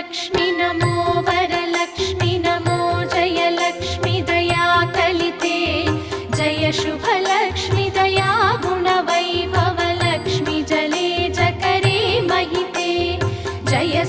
लक्ष्मी नमो वरलक्ष्मी नमो जय लक्ष्मी दया कलिते जय शुभ लक्ष्मी दया गुण वैभव लक्ष्मी जले जकरे महिते जय